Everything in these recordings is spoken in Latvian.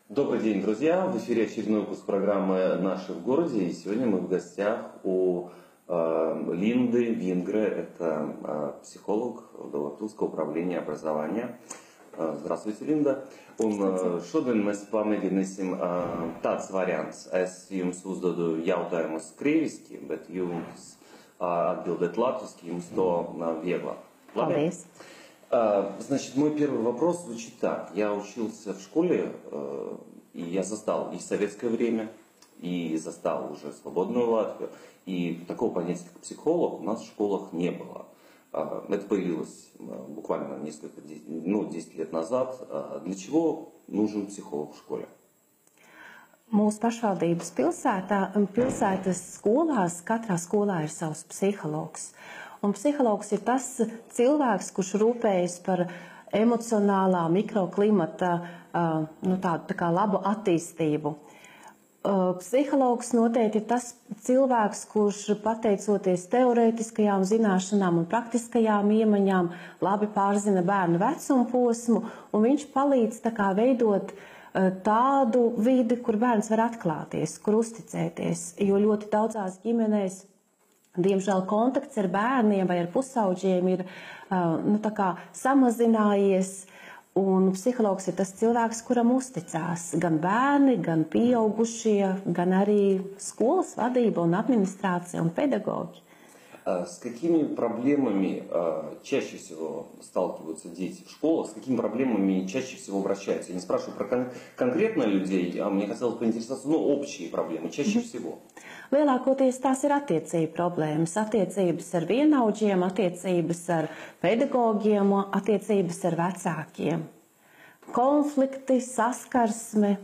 Добрый день, друзья! В эфире очередной выпуск программы «Наши в городе». И сегодня мы в гостях у Линды Вингре. Это психолог Долгопилского управления образования. Здравствуйте, Линда. Šodien mēs pamēģināsim tāds variants. Es jums uzdodu jautājumus krieviski, bet jums atbildēt latviski, jums to vieglāk. Paldies. Значит, мой первый вопрос звучит так. Я учился в школе, и я застал и советское время, и застал уже свободную Латвию. И такого понятия, как психолог, у нас в школах не было. Это появилось буквально 10 лет назад. Для чего нужен психолог в школе? Mūsu pašvaldības pilsētas skolās, katrā skolā ir savs psihologs. Un psihologs ir tas cilvēks, kurš rūpējas par emocionālā mikroklimata tādu kā labu attīstību. Psihologs noteikti ir tas cilvēks, kurš pateicoties teorētiskajām zināšanām un praktiskajām iemaņām labi pārzina bērnu vecumu posmu, un viņš palīdz tā kā veidot tādu vidi, kur bērns var atklāties, kur uzticēties, jo ļoti daudzās ģimenēs diemžēl kontakts ar bērniem vai ar pusauģiem ir samazinājies, un psihologs ir tas cilvēks, kuram uzticās gan bērni, gan pieaugušie, gan arī skolas vadība un administrācija un pedagoģi. С какими проблемами чаще всего сталкиваются дети в школах? С какими проблемами чаще всего обращаются? Я не спрашиваю про конкретно людей, а мне хотелось поинтересоваться, общие проблемы, чаще всего. Lielākoties tās ir attiecību problēmas, attiecības ar vienaudžiem, attiecības ar pedagogiem, attiecības ar vecākiem. Konflikti, saskarsme,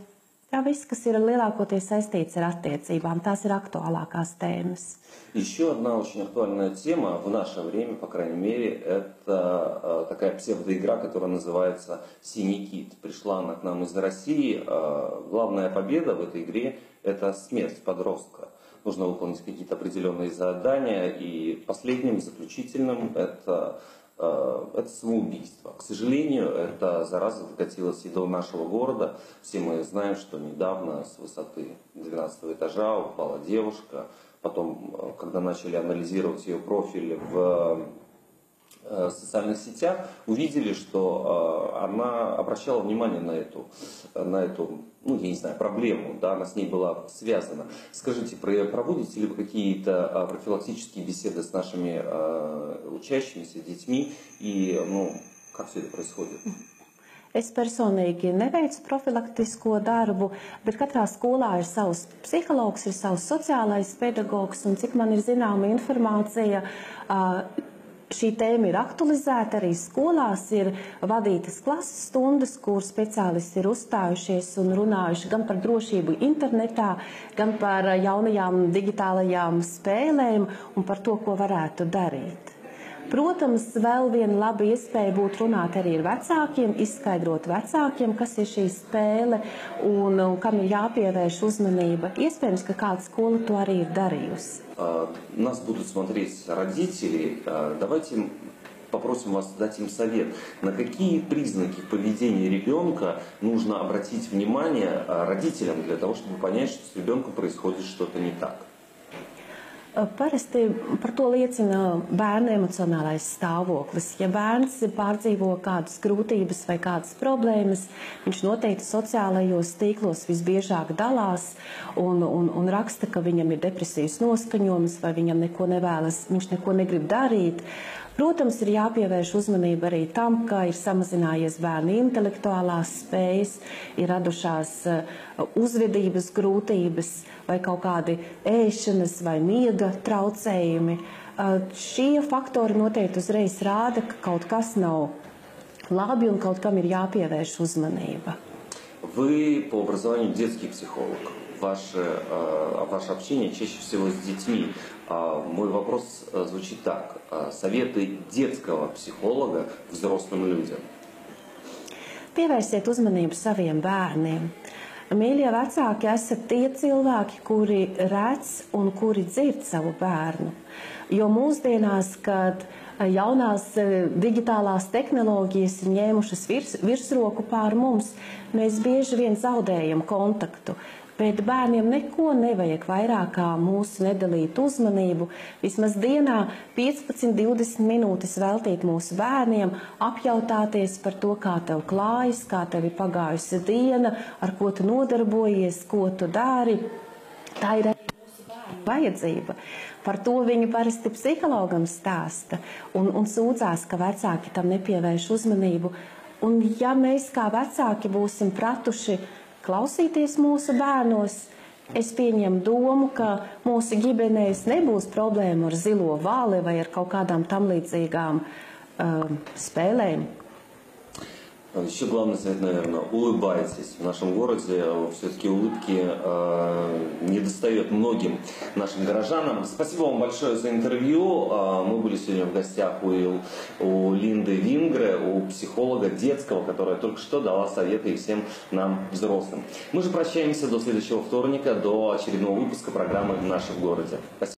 viss, kas ir lielākoties saistīts ar attiecībām, tās ir aktuālākās tēmas. Еще одна очень актуальная тема в наше время, по крайней мере, это такая псевдоигра, которая называется «Синий кит». Пришла она к нам из России. Главная победа в этой игре – это смерть подростка. Нужно выполнить какие-то определенные задания, и последним, заключительным – это самоубийство. К сожалению, эта зараза докатилась и до нашего города. Все мы знаем, что недавно с высоты 12 этажа упала девушка. Потом, когда начали анализировать ее профиль в социальных сетях, увидели, что она обращала внимание на эту проблему, да, она с ней была связана. Скажите, проводите ли вы какие-то профилактические беседы с нашими учащимися, детьми, и как все это происходит? Es personīgi neveicu profilaktisko darbu, bet katrā skolā ir savs psihologs, ir savs sociālais pedagogs, un cik man ir zināma informācija, šī tēma ir aktualizēta arī skolās, ir vadītas klases stundas, kur speciālisti ir uzstājušies un runājuši gan par drošību internetā, gan par jaunajām digitālajām spēlēm un par to, ko varētu darīt. Protams, vēl viena laba iespēja būtu runāt arī ar vecākiem, izskaidrot vecākiem, kas ir šī spēle un kam ir jāpievērš uzmanība. Iespējams, ka kāda skola to arī ir darījusi. Нас будут смотреть родители. Давайте попросим вас дать им совет. На какие признаки поведения ребенка нужно обратить внимание родителям для того, чтобы понять, что с ребенком происходит что-то не так? Parasti par to liecina bērna emocionālais stāvoklis. Ja bērns pārdzīvo kādas grūtības vai kādas problēmas, viņš noteikti sociālajos tīklos visbiežāk dalās un raksta, ka viņam ir depresijas noskaņojums vai viņam neko nevēlas, viņš neko negrib darīt. Protams, ir jāpievērš uzmanība arī tam, ka ir samazinājies bērnu intelektuālās spējas, ir radušās uzvedības grūtības vai kaut kādi ēšanas vai miega traucējumi. Šie faktori noteikti uzreiz rāda, ka kaut kas nav labi un kaut kam ir jāpievērš uzmanība. Вы по образованию детский психолог. Ваше общение чаще всего с детьми. Мой вопрос звучит так. Советы детского психолога взрослым людям. Pievērsiet uzmanību saviem bērniem. Mīļie vecāki, esat tie cilvēki, kuri redz un kuri dzird savu bērnu. Jo mūsdienās, kad jaunās digitālās tehnoloģijas ir ņēmušas virsroku pār mums, mēs bieži vien zaudējam kontaktu. Bet bērniem neko nevajag vairāk kā mūsu nedalītu uzmanību. Vismaz dienā 15-20 minūtes veltīt mūsu bērniem, apjautāties par to, kā tev klājas, kā tev ir pagājusi diena, ar ko tu nodarbojies, ko tu dari. Tā ir arī mūsu bērnu vajadzība. Par to viņi parasti psihologam stāsta un sūdzās, ka vecāki tam nepievērš uzmanību. Un ja mēs kā vecāki būsim pratuši klausīties mūsu bērnos, es pieņemu domu, ka mūsu ģimenēs nebūs problēma ar zilo vāli vai ar kaut kādām tam līdzīgām spēlēm. Еще главный совет, наверное, улыбайтесь. В нашем городе все-таки улыбки не достает многим нашим горожанам. Спасибо вам большое за интервью. Мы были сегодня в гостях у Линды Вингры, у психолога детского, которая только что дала советы и всем нам, взрослым. Мы же прощаемся до следующего вторника, до очередного выпуска программы «Наши в городе». Спасибо.